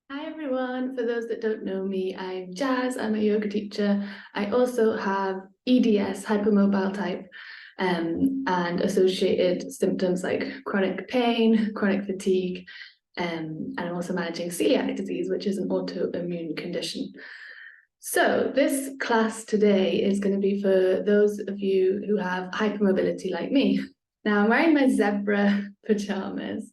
Hi everyone, for those that don't know me, I'm Jazz, I'm a yoga teacher. I also have EDS, hypermobile type, and associated symptoms like chronic pain, chronic fatigue, and I'm also managing celiac disease, which is an autoimmune condition. So this class today is going to be for those of you who have hypermobility like me. Now I'm wearing my zebra pajamas.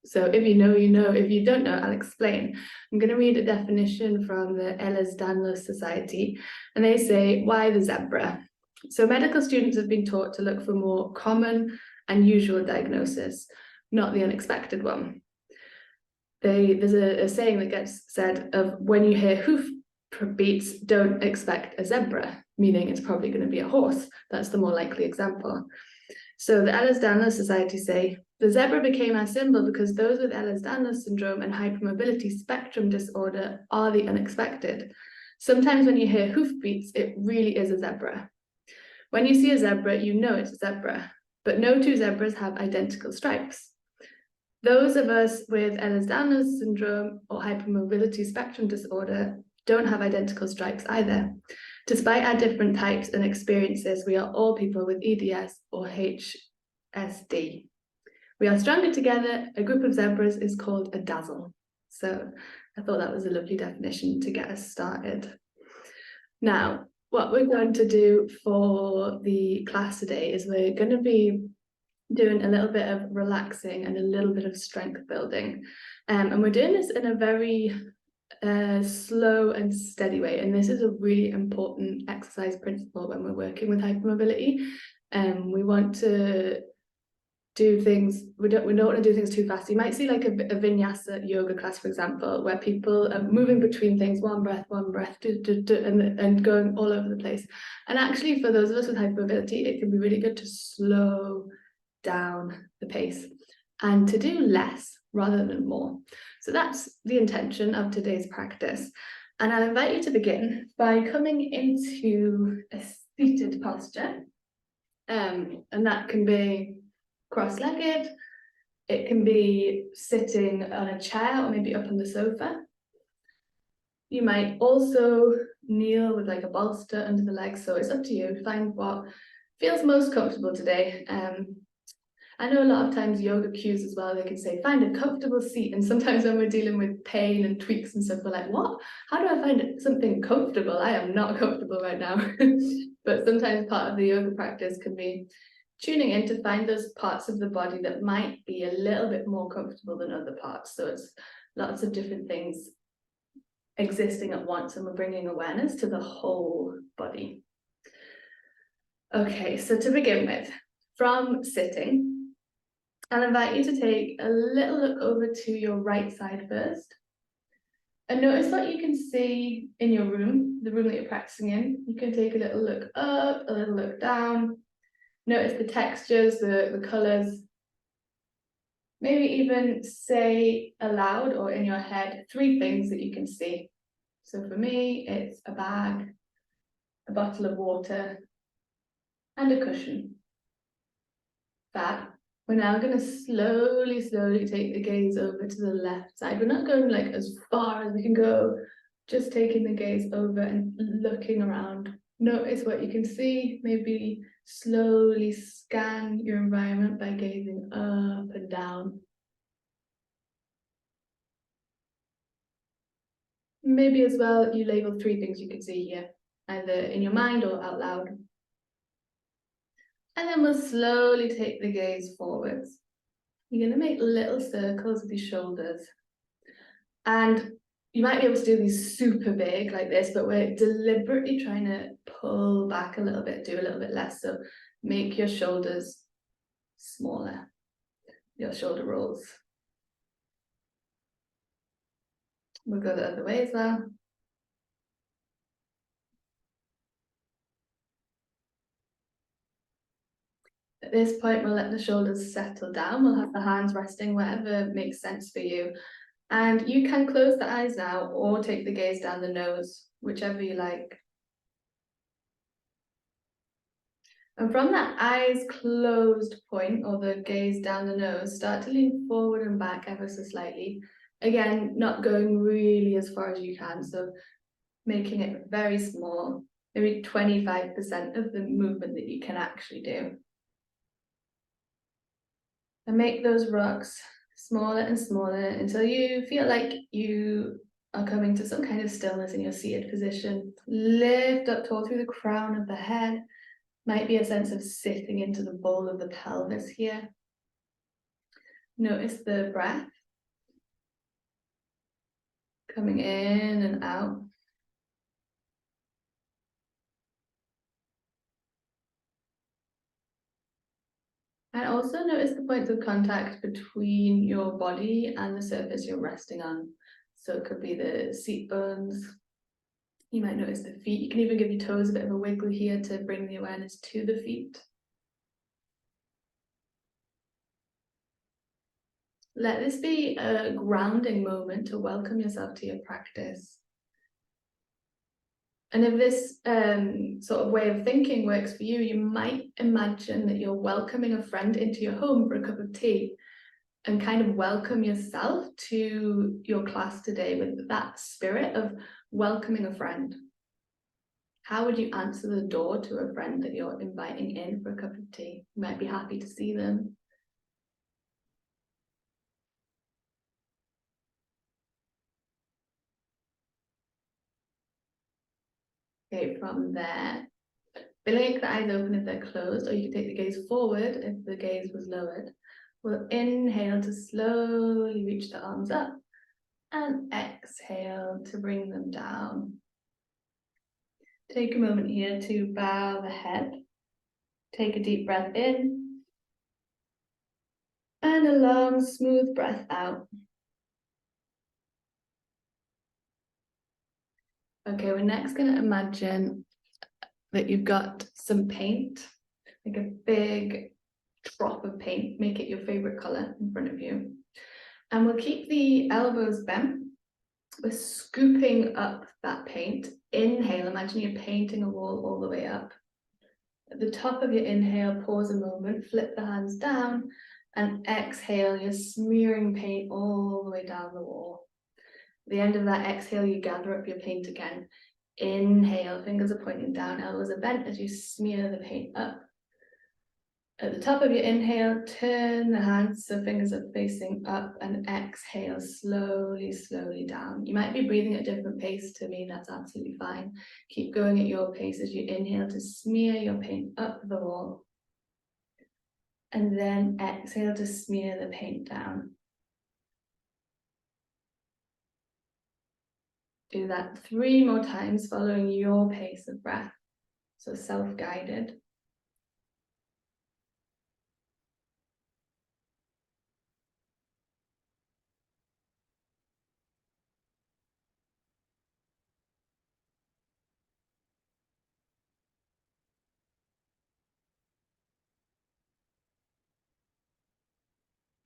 So if you know, you know. If you don't know, I'll explain. I'm going to read a definition from the Ehlers-Danlos Society, and they say, why the zebra? So medical students have been taught to look for more common and usual diagnosis, not the unexpected one. There's a saying that gets said of when you hear hoof beats, don't expect a zebra, meaning it's probably going to be a horse. That's the more likely example. So the Ehlers-Danlos Society say, the zebra became our symbol because those with Ehlers-Danlos syndrome and hypermobility spectrum disorder are the unexpected. Sometimes when you hear hoof beats, it really is a zebra. When you see a zebra, you know it's a zebra, but no two zebras have identical stripes. Those of us with Ehlers-Danlos syndrome or hypermobility spectrum disorder don't have identical stripes either. Despite our different types and experiences, we are all people with EDS or HSD. We are stronger together. A group of zebras is called a dazzle. So I thought that was a lovely definition to get us started. Now, what we're going to do for the class today is we're going to be doing a little bit of relaxing and a little bit of strength building. And we're doing this in a very slow and steady way. And this is a really important exercise principle when we're working with hypermobility. We want to do things, we don't want to do things too fast. You might see like a vinyasa yoga class, for example, where people are moving between things, one breath, and going all over the place. And actually, for those of us with hypermobility, it can be really good to slow down the pace and to do less rather than more. So that's the intention of today's practice. And I'll invite you to begin by coming into a seated posture. And that can be cross-legged, it can be sitting on a chair or maybe up on the sofa. You might also kneel with like a bolster under the legs, so it's up to you. Find what feels most comfortable today. I know a lot of times yoga cues as well, they can say, find a comfortable seat. And sometimes when we're dealing with pain and tweaks and stuff, we're like, what? How do I find something comfortable? I am not comfortable right now. But sometimes part of the yoga practice can be tuning in to find those parts of the body that might be a little bit more comfortable than other parts. So it's lots of different things existing at once, and we're bringing awareness to the whole body. Okay, so to begin with, from sitting, I'll invite you to take a little look over to your right side first. And notice what you can see in your room, the room that you're practicing in. You can take a little look up, a little look down. Notice the textures, the colours. Maybe even say aloud or in your head 3 things that you can see. So for me, it's a bag, a bottle of water, and a cushion. Fab. We're now going to slowly take the gaze over to the left side. We're not going like as far as we can go, just taking the gaze over and looking around. Notice what you can see. Maybe slowly scan your environment by gazing up and down. Maybe as well, you label 3 things you can see here, either in your mind or out loud. And then we'll slowly take the gaze forwards. You're going to make little circles with your shoulders. And you might be able to do these super big like this, but we're deliberately trying to pull back a little bit, do a little bit less. So make your shoulders smaller, your shoulder rolls. We'll go the other way as well. At this point, we'll let the shoulders settle down. We'll have the hands resting wherever makes sense for you. And you can close the eyes now or take the gaze down the nose, whichever you like. And from that eyes closed point, or the gaze down the nose, start to lean forward and back ever so slightly. Again, not going really as far as you can, so making it very small, maybe 25% of the movement that you can actually do. And make those rocks smaller and smaller until you feel like you are coming to some kind of stillness in your seated position. Lift up tall through the crown of the head. Might be a sense of sitting into the bowl of the pelvis here. Notice the breath coming in and out. And also notice the points of contact between your body and the surface you're resting on. So it could be the seat bones. You might notice the feet. You can even give your toes a bit of a wiggle here to bring the awareness to the feet. Let this be a grounding moment to welcome yourself to your practice. And if this sort of way of thinking works for you, you might imagine that you're welcoming a friend into your home for a cup of tea and kind of welcome yourself to your class today with that spirit of welcoming a friend. How would you answer the door to a friend that you're inviting in for a cup of tea? You might be happy to see them. Okay, from there, blink the eyes open if they're closed, or you can take the gaze forward if the gaze was lowered. We'll inhale to slowly reach the arms up and exhale to bring them down. Take a moment here to bow the head. Take a deep breath in and a long, smooth breath out. Okay, we're next going to imagine that you've got some paint, like a big drop of paint. Make it your favorite color in front of you. And we'll keep the elbows bent. We're scooping up that paint. Inhale, imagine you're painting a wall all the way up. At the top of your inhale, pause a moment, flip the hands down, and exhale, you're smearing paint all the way down the wall. At the end of that exhale, you gather up your paint again. Inhale, fingers are pointing down, elbows are bent as you smear the paint up. At the top of your inhale, turn the hands so fingers are facing up, and exhale slowly, slowly down. You might be breathing at a different pace to me, that's absolutely fine. Keep going at your pace as you inhale to smear your paint up the wall. And then exhale to smear the paint down. Do that 3 more times following your pace of breath, so self-guided.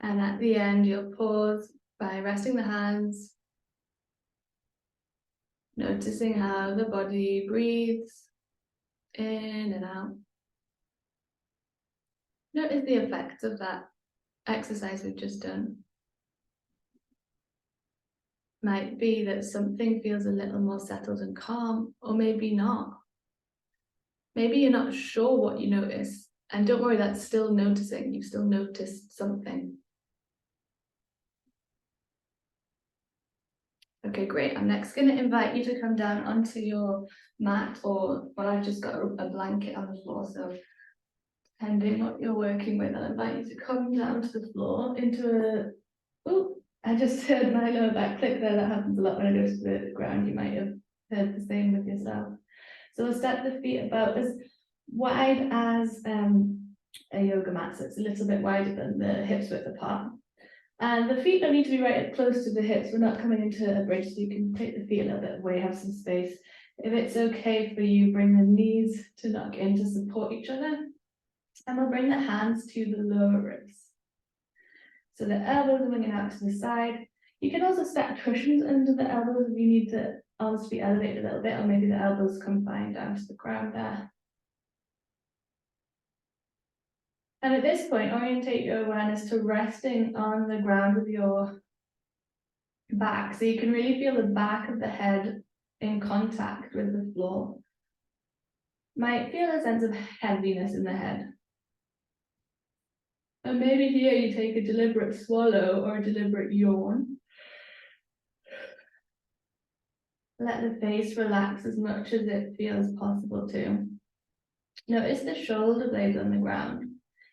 And at the end, you'll pause by resting the hands, noticing how the body breathes in and out. Notice the effects of that exercise we've just done. Might be that something feels a little more settled and calm, or maybe not. Maybe you're not sure what you notice, and don't worry, that's still noticing. You've still noticed something. Okay, great. I'm next going to invite you to come down onto your mat, or, well, I've just got a blanket on the floor, so depending what you're working with, I'll invite you to come down to the floor into a, oh, I just heard my lower back click there. That happens a lot when I go to the ground. You might have heard the same with yourself. So we'll step the feet about as wide as a yoga mat, so it's a little bit wider than the hips width apart. And the feet don't need to be right up close to the hips. We're not coming into a bridge, so you can take the feet a little bit away, have some space. If it's okay for you, bring the knees to knock in to support each other. And we'll bring the hands to the lower ribs. So the elbows are winging out to the side. You can also stack cushions under the elbows if you need the arms to be elevated a little bit, or maybe the elbows come fine down to the ground there. And at this point, orientate your awareness to resting on the ground with your back. So you can really feel the back of the head in contact with the floor. Might feel a sense of heaviness in the head. And maybe here you take a deliberate swallow or a deliberate yawn. Let the face relax as much as it feels possible to. Notice the shoulder blades on the ground.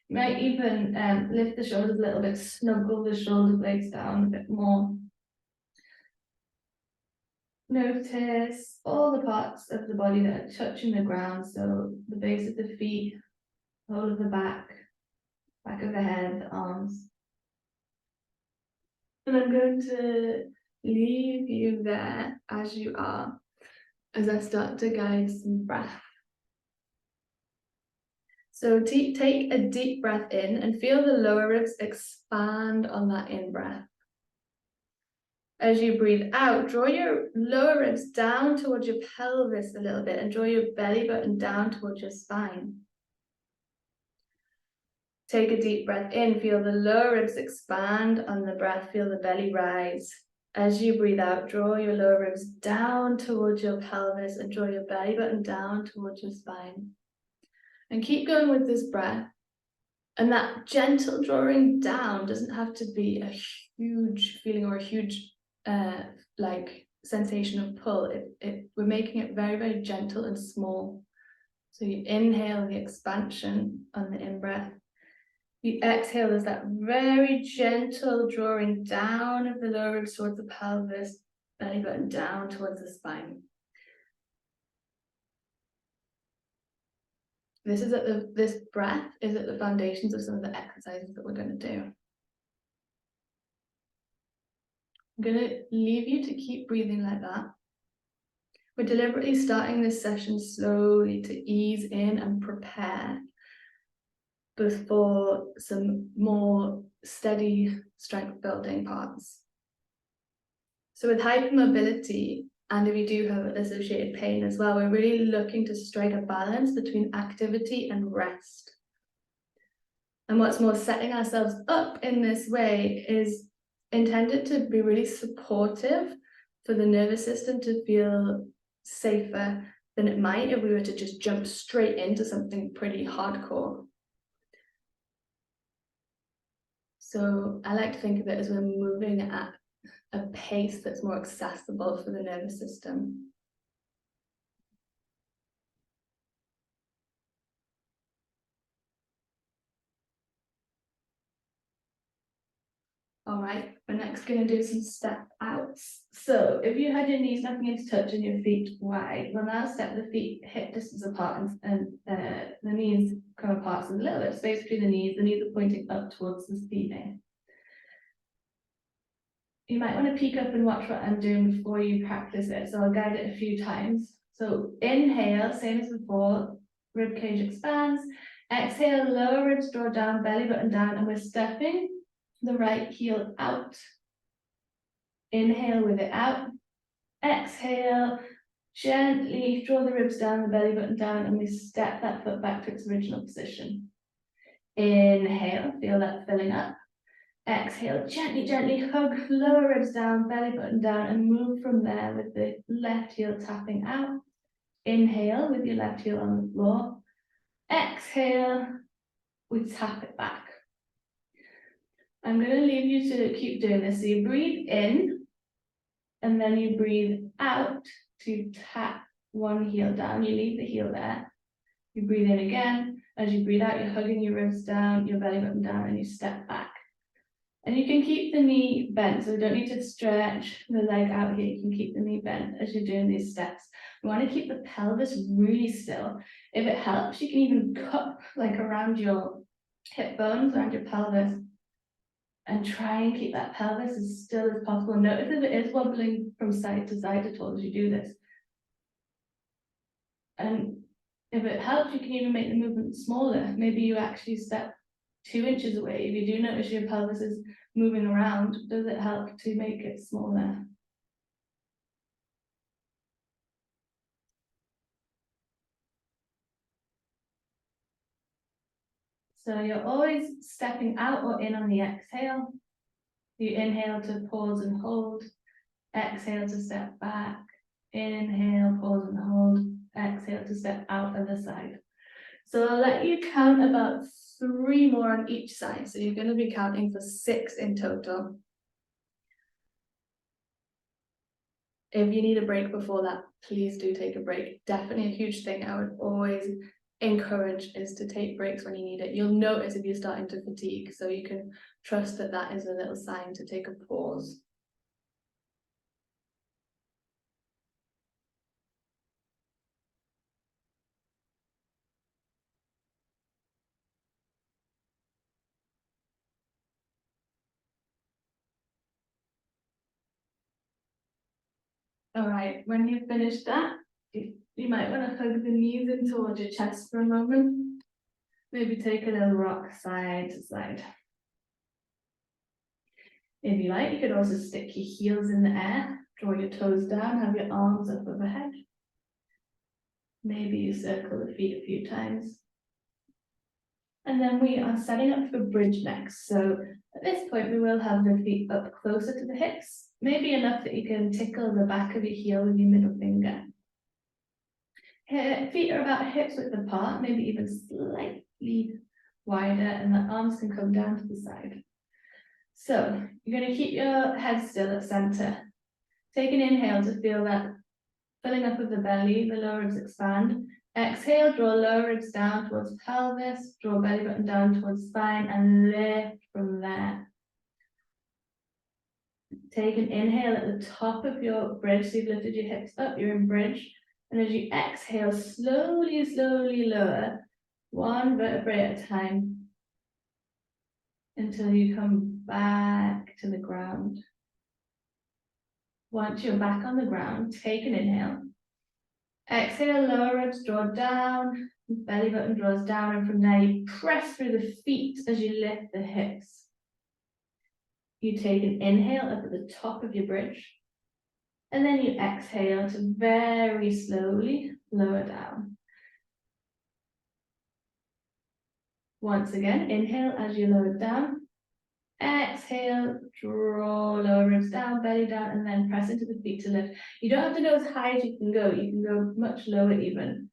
You might even lift the shoulders a little bit, snuggle the shoulder blades down a bit more. Notice all the parts of the body that are touching the ground. So the base of the feet, whole of the back of the head, the arms. And I'm going to leave you there as you are, as I start to guide some breath. So take a deep breath in and feel the lower ribs expand on that in-breath. As you breathe out, draw your lower ribs down towards your pelvis a little bit and draw your belly button down towards your spine. Take a deep breath in, feel the lower ribs expand on the breath, feel the belly rise. As you breathe out, draw your lower ribs down towards your pelvis and draw your belly button down towards your spine. And keep going with this breath. And that gentle drawing down doesn't have to be a huge feeling or a huge like sensation of pull. We're making it very, very gentle and small. So you inhale the expansion on the in-breath. You exhale, there's that very gentle drawing down of the lower ribs towards the pelvis, belly button down towards the spine. This breath is at the foundations of some of the exercises that we're going to do. I'm going to leave you to keep breathing like that. We're deliberately starting this session slowly to ease in and prepare before some more steady strength building parts. So with hypermobility, and if you do have associated pain as well, we're really looking to strike a balance between activity and rest. And what's more, setting ourselves up in this way is intended to be really supportive for the nervous system to feel safer than it might if we were to just jump straight into something pretty hardcore. So I like to think of it as we're moving at a pace that's more accessible for the nervous system. All right, we're next going to do some step outs. So if you had your knees nothing into touch and your feet wide, we'll now step the feet hip distance apart and the knees come apart. So a little bit of space between the knees are pointing up towards the ceiling. You might want to peek up and watch what I'm doing before you practice it. So I'll guide it a few times. So inhale, same as before, rib cage expands. Exhale, lower ribs draw down, belly button down, and we're stepping the right heel out. Inhale with it out. Exhale, gently draw the ribs down, the belly button down, and we step that foot back to its original position. Inhale, feel that filling up. Exhale, gently, gently hug lower ribs down, belly button down, and move from there with the left heel tapping out. Inhale with your left heel on the floor. Exhale, we tap it back. I'm going to leave you to keep doing this. So you breathe in, and then you breathe out to tap one heel down. You leave the heel there. You breathe in again. As you breathe out, you're hugging your ribs down, your belly button down, and you step back. And you can keep the knee bent, so you don't need to stretch the leg out here. You can keep the knee bent as you're doing these steps. You want to keep the pelvis really still. If it helps, you can even cup like around your hip bones, around your pelvis, and try and keep that pelvis as still as possible. Notice if it is wobbling from side to side at all as you do this. And if it helps, you can even make the movement smaller. Maybe you actually step 2 inches away. If you do notice your pelvis is moving around, does it help to make it smaller? So you're always stepping out or in on the exhale. You inhale to pause and hold. Exhale to step back. Inhale, pause and hold. Exhale to step out of the side. So I'll let you count about 3 more on each side. So you're going to be counting for 6 in total. If you need a break before that, please do take a break. Definitely a huge thing I would always encourage is to take breaks when you need it. You'll notice if you're starting to fatigue, so you can trust that that is a little sign to take a pause. All right, when you've finished that, you might want to hug the knees in towards your chest for a moment. Maybe take a little rock side to side. If you like, you could also stick your heels in the air, draw your toes down, have your arms up overhead. Maybe you circle the feet a few times. And then we are setting up for bridge next. So at this point, we will have the feet up closer to the hips, maybe enough that you can tickle the back of your heel with your middle finger. Feet are about hips width apart, maybe even slightly wider, and the arms can come down to the side. So you're going to keep your head still at center. Take an inhale to feel that filling up of the belly, the lower ribs expand. Exhale, draw lower ribs down towards pelvis, draw belly button down towards spine, and lift from there. Take an inhale at the top of your bridge, so you've lifted your hips up, you're in bridge. And as you exhale, slowly, slowly lower, 1 vertebrae at a time, until you come back to the ground. Once you're back on the ground, take an inhale. Exhale, lower ribs draw down, belly button draws down, and from there you press through the feet as you lift the hips. You take an inhale up at the top of your bridge, and then you exhale to very slowly lower down. Once again, inhale as you lower down. Exhale, draw lower ribs down, belly down, and then press into the feet to lift. You don't have to go as high as you can go. You can go much lower even.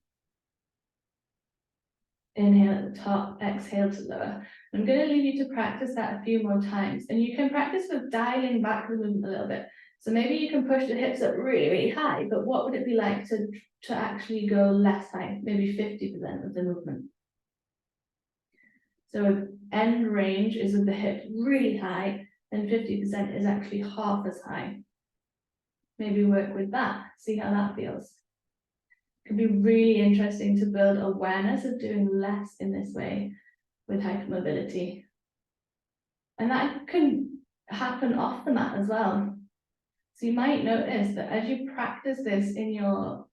Inhale at the top, exhale to lower. I'm going to leave you to practice that a few more times. And you can practice with dialing back the movement a little bit. So maybe you can push the hips up really, really high, but what would it be like to actually go less high? Maybe 50% of the movement. So end range is with the hips really high, and 50% is actually half as high. Maybe work with that, see how that feels. It can be really interesting to build awareness of doing less in this way with hypermobility. And that can happen off the mat as well. So you might notice that as you practice this in your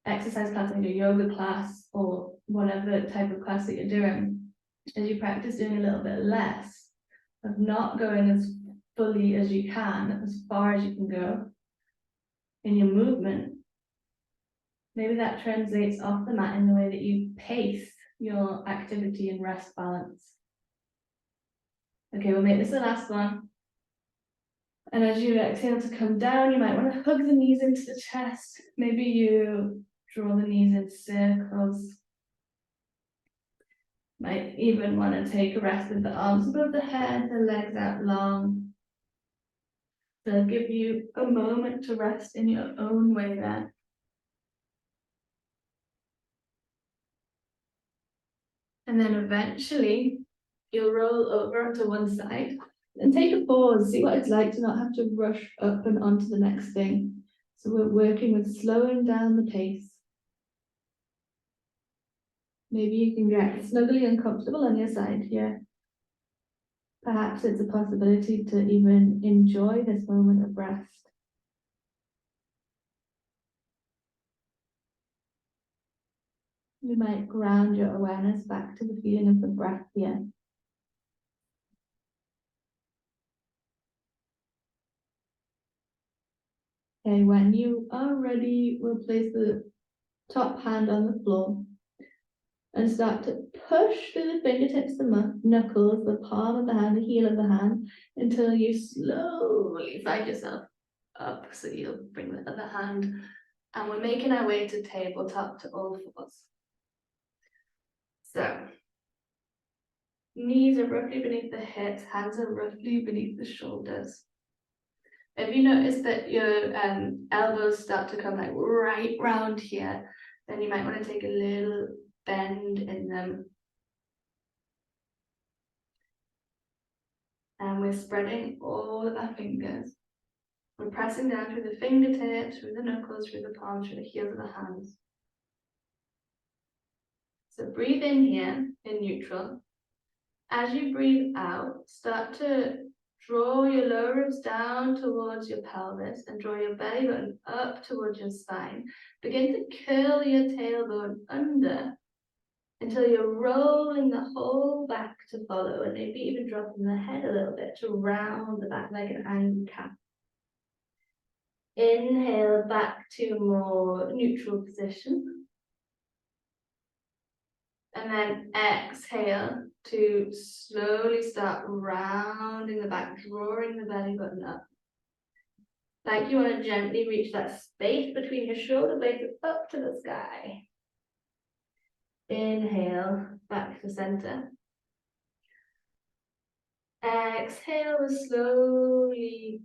exercise class, in your yoga class, or whatever type of class that you're doing, as you practice doing a little bit less, of not going as fully as you can, as far as you can go in your movement, maybe that translates off the mat in the way that you pace your activity and rest balance. Okay, we'll make this the last one. And as you exhale to come down, you might want to hug the knees into the chest. Maybe you draw the knees in circles. Might even want to take a rest with the arms above the head, the legs out long. They'll give you a moment to rest in your own way there. And then eventually, you'll roll over onto one side and take a pause, see what it's like to not have to rush up and onto the next thing. So we're working with slowing down the pace. Maybe you can get snuggly uncomfortable on your side here. Perhaps it's a possibility to even enjoy this moment of rest. You might ground your awareness back to the feeling of the breath here. Okay, when you are ready, we'll place the top hand on the floor and start to push through the fingertips, the knuckles, the palm of the hand, the heel of the hand, until you slowly find yourself up. So you'll bring the other hand, and we're making our way to tabletop to all fours. So knees are roughly beneath the hips, hands are roughly beneath the shoulders. If you notice that your elbows start to come like right round here, then you might want to take a little bend in them. And we're spreading all of our fingers. We're pressing down through the fingertips, through the knuckles, through the palms, through the heels of the hands. So breathe in here in neutral. As you breathe out, start to draw your lower ribs down towards your pelvis and draw your belly button up towards your spine. Begin to curl your tailbone under until you're rolling the whole back to follow, and maybe even dropping the head a little bit to round the back like an angry cat. Inhale back to a more neutral position. And then exhale to slowly start rounding the back, drawing the belly button up. Like you want to gently reach that space between your shoulder blades up to the sky. Inhale back to center. Exhale, slowly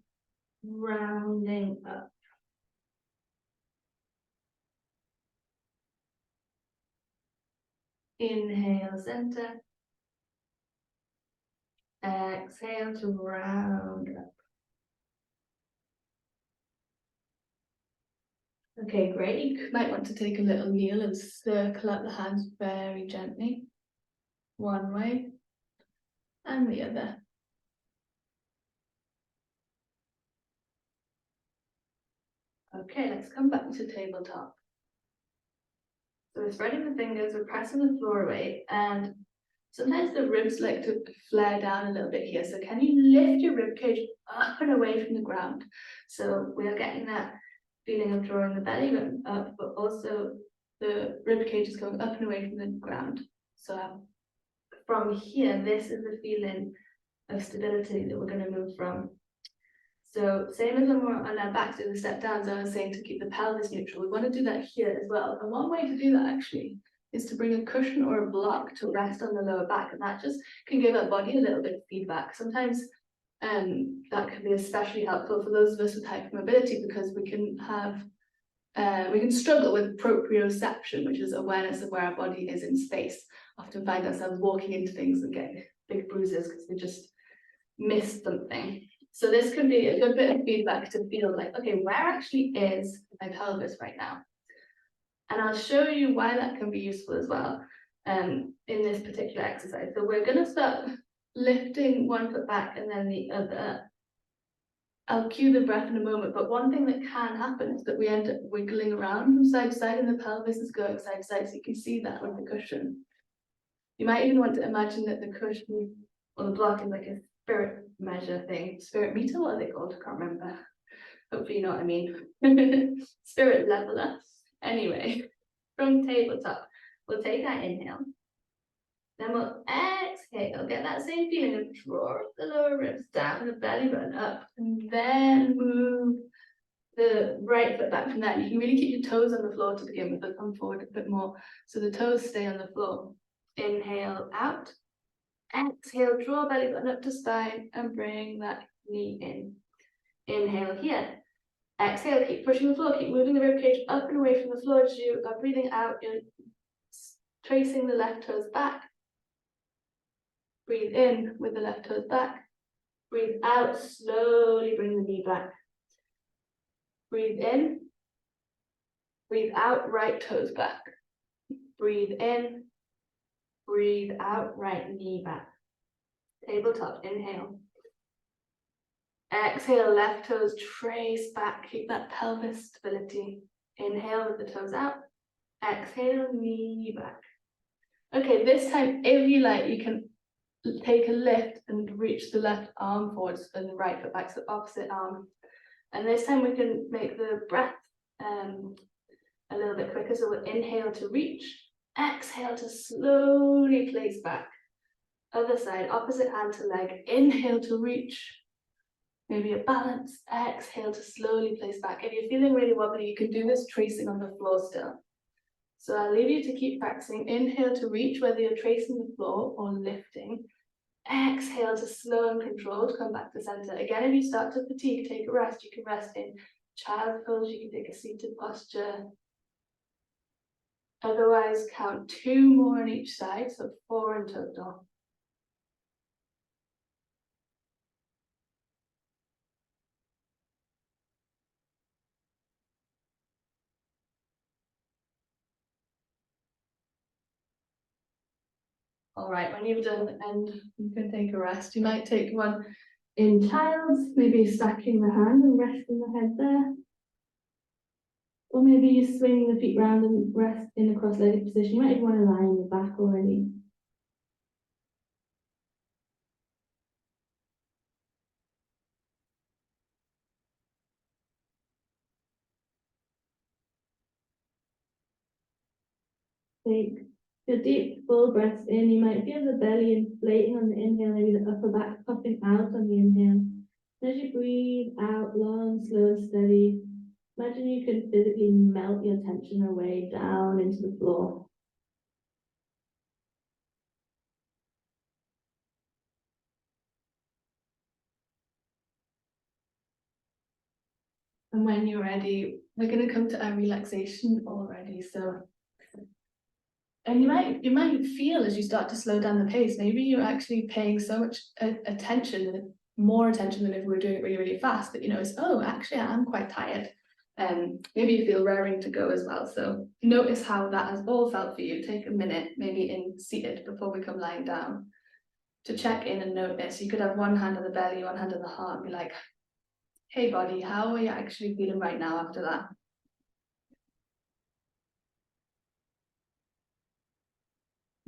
rounding up. Inhale, center. Exhale to round up. Okay, great. You might want to take a little kneel and circle up the hands very gently. One way and the other. Okay, let's come back to tabletop. So we're spreading the fingers, we're pressing the floor away, and sometimes the ribs like to flare down a little bit here. So can you lift your rib cage up and away from the ground? So we are getting that feeling of drawing the belly button up, but also the rib cage is going up and away from the ground. So from here, this is the feeling of stability that we're going to move from. So same as when we're on our backs doing the step downs, I was saying to keep the pelvis neutral. We want to do that here as well. And one way to do that actually is to bring a cushion or a block to rest on the lower back, and that just can give our body a little bit of feedback. Sometimes that can be especially helpful for those of us with hypermobility, because we can struggle with proprioception, which is awareness of where our body is in space. Often find ourselves walking into things and getting big bruises because we just missed something. So this can be a good bit of feedback to feel like, okay, where actually is my pelvis right now? And I'll show you why that can be useful as well in this particular exercise. So we're going to start lifting one foot back and then the other. I'll cue the breath in a moment, but one thing that can happen is that we end up wiggling around from side to side and the pelvis is going side to side, so you can see that with the cushion. You might even want to imagine that the cushion or the block is like a spirit measure thing. Spirit meter, what are they called? I can't remember. Hopefully you know what I mean. Spirit leveler. Anyway, from tabletop, we'll take our inhale. Then we'll exhale, get that same feeling of draw the lower ribs down, the belly button up, and then move the right foot back from there. You can really keep your toes on the floor to begin with, but come forward a bit more so the toes stay on the floor. Inhale out. Exhale, draw belly button up to spine and bring that knee in. Inhale here. Exhale, keep pushing the floor, keep moving the ribcage up and away from the floor as you are breathing out. You're tracing the left toes back. Breathe in with the left toes back. Breathe out, slowly bring the knee back. Breathe in. Breathe out, right toes back. Breathe in. Breathe out, right knee back. Tabletop, inhale. Exhale, left toes trace back, keep that pelvis stability. Inhale with the toes out. Exhale, knee back. Okay, this time, if you like, you can take a lift and reach the left arm forwards and the right foot back, so opposite arm. And this time we can make the breath a little bit quicker. So we'll inhale to reach, exhale to slowly place back. Other side, opposite hand to leg. Inhale to reach, Maybe a balance, exhale to slowly place back. If you're feeling really wobbly, you can do this tracing on the floor still. So I'll leave you to keep practicing. Inhale to reach, whether you're tracing the floor or lifting. Exhale to slow and controlled, come back to center. Again, if you start to fatigue, take a rest. You can rest in child pose, you can take a seated posture. Otherwise, count 2 more on each side, so 4 in total. All right, when you've done and you can take a rest. You might take one in child's, maybe stacking the hand and resting the head there. Or maybe you're swinging the feet round and rest in a cross-legged position. You might even want to lie on your back already. Take your deep, full breaths in. You might feel the belly inflating on the inhale, maybe the upper back puffing out on the inhale. As you breathe out, long, slow, and steady, imagine you can physically melt your tension away down into the floor. And when you're ready, we're going to come to our relaxation already. And you might feel as you start to slow down the pace, maybe you're actually paying so much attention, more attention than if we were doing it really, really fast, that you notice, oh, actually, I'm quite tired. Maybe you feel raring to go as well. So notice how that has all felt for you. Take a minute, maybe in seated before we come lying down, to check in and notice. You could have one hand on the belly, one hand on the heart, and be like, hey, body, how are you actually feeling right now after that?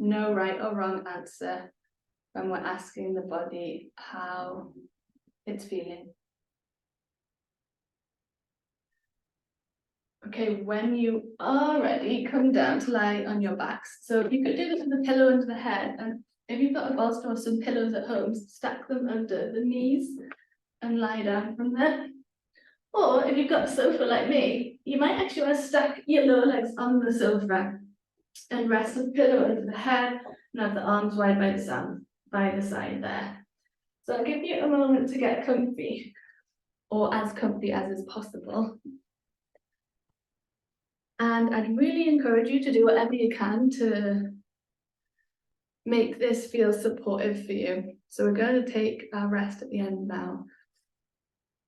No right or wrong answer when we're asking the body how it's feeling. Okay, when you are ready, come down to lie on your backs. So you could do this with a pillow under the head, and if you've got a bolster or some pillows at home, stack them under the knees and lie down from there. Or if you've got a sofa like me, you might actually want to stack your lower legs on the sofa and rest the pillow under the head and have the arms wide by the side there. So I'll give you a moment to get comfy, or as comfy as is possible. And I'd really encourage you to do whatever you can to make this feel supportive for you. So we're going to take our rest at the end now.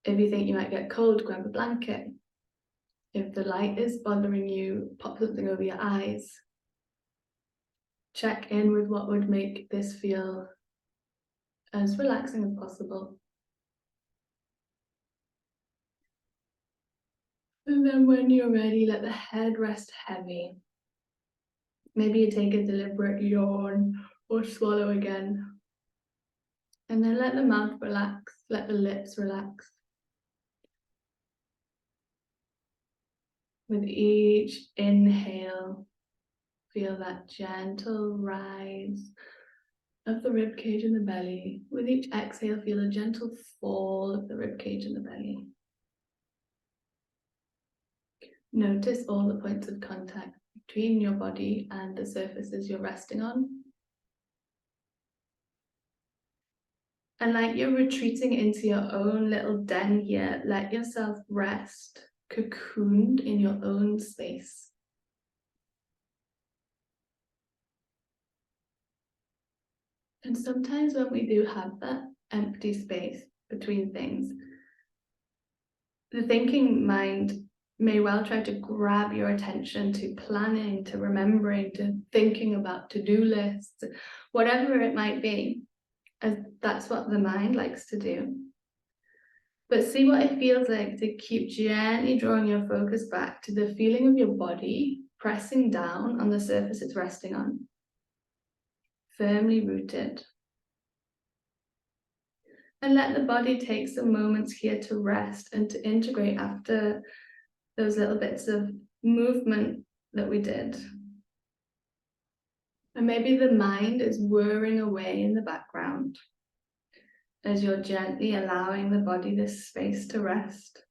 If you think you might get cold, grab a blanket. If the light is bothering you, pop something over your eyes. Check in with what would make this feel as relaxing as possible. And then when you're ready, let the head rest heavy. Maybe you take a deliberate yawn or swallow again. And then let the mouth relax, let the lips relax. With each inhale, feel that gentle rise of the rib cage and the belly. With each exhale, feel a gentle fall of the rib cage and the belly. Notice all the points of contact between your body and the surfaces you're resting on. And like you're retreating into your own little den here, let yourself rest, cocooned in your own space. And sometimes when we do have that empty space between things, the thinking mind may well try to grab your attention to planning, to remembering, to thinking about to-do lists, whatever it might be, as that's what the mind likes to do. But see what it feels like to keep gently drawing your focus back to the feeling of your body pressing down on the surface it's resting on, firmly rooted. And let the body take some moments here to rest and to integrate after those little bits of movement that we did. And maybe the mind is whirring away in the background. as you're gently allowing the body this space to rest.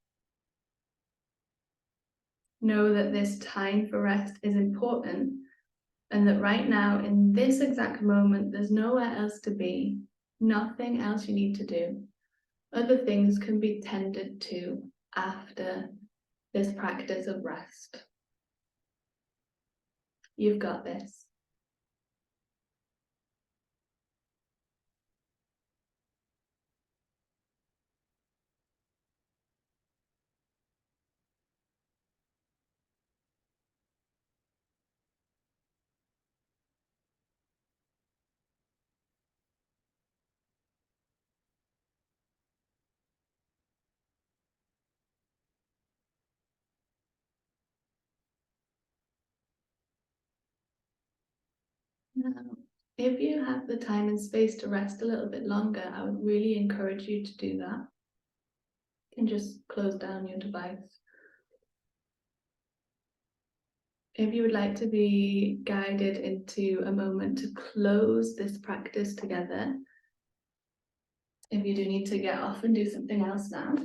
Know that this time for rest is important, and that right now, in this exact moment, there's nowhere else to be, nothing else you need to do. Other things can be tended to after this practice of rest. You've got this. Now, if you have the time and space to rest a little bit longer, I would really encourage you to do that. You can just close down your device. If you would like to be guided into a moment to close this practice together, if you do need to get off and do something else now,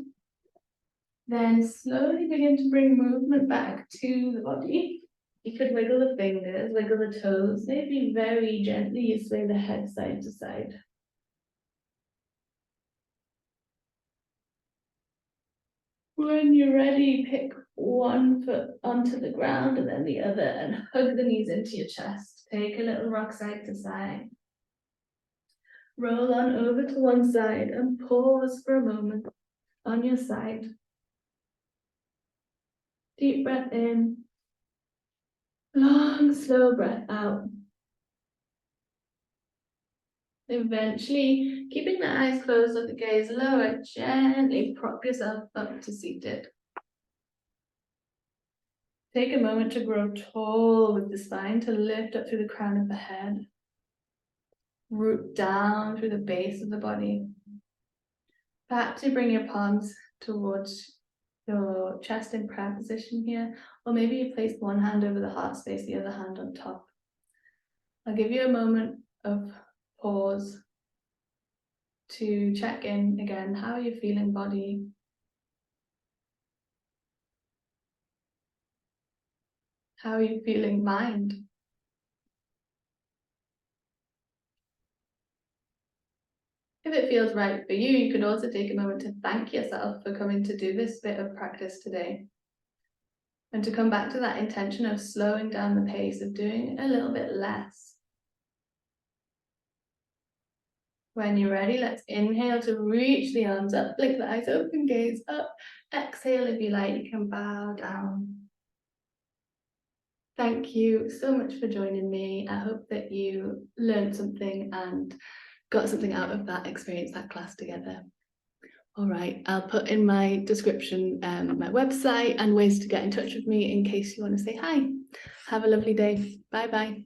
then slowly begin to bring movement back to the body. You could wiggle the fingers, wiggle the toes, maybe very gently you sway the head side to side. When you're ready, pick one foot onto the ground and then the other, and hug the knees into your chest. Take a little rock side to side. Roll on over to one side and pause for a moment on your side. Deep breath in. Long, slow breath out. Eventually, keeping the eyes closed or the gaze lower, gently prop yourself up to seated. Take a moment to grow tall with the spine, to lift up through the crown of the head. Root down through the base of the body. Perhaps you bring your palms towards your chest in prayer position here, or maybe you place one hand over the heart space, the other hand on top. I'll give you a moment of pause to check in again. How are you feeling, body? How are you feeling, mind? If it feels right for you, you could also take a moment to thank yourself for coming to do this bit of practice today. And to come back to that intention of slowing down the pace, of doing a little bit less. When you're ready, let's inhale to reach the arms up, blink the eyes open, gaze up. Exhale, if you like, you can bow down. Thank you so much for joining me. I hope that you learned something and got something out of that experience, that class together. All right, I'll put in my description my website and ways to get in touch with me in case you want to say hi. Have a lovely day. Bye bye.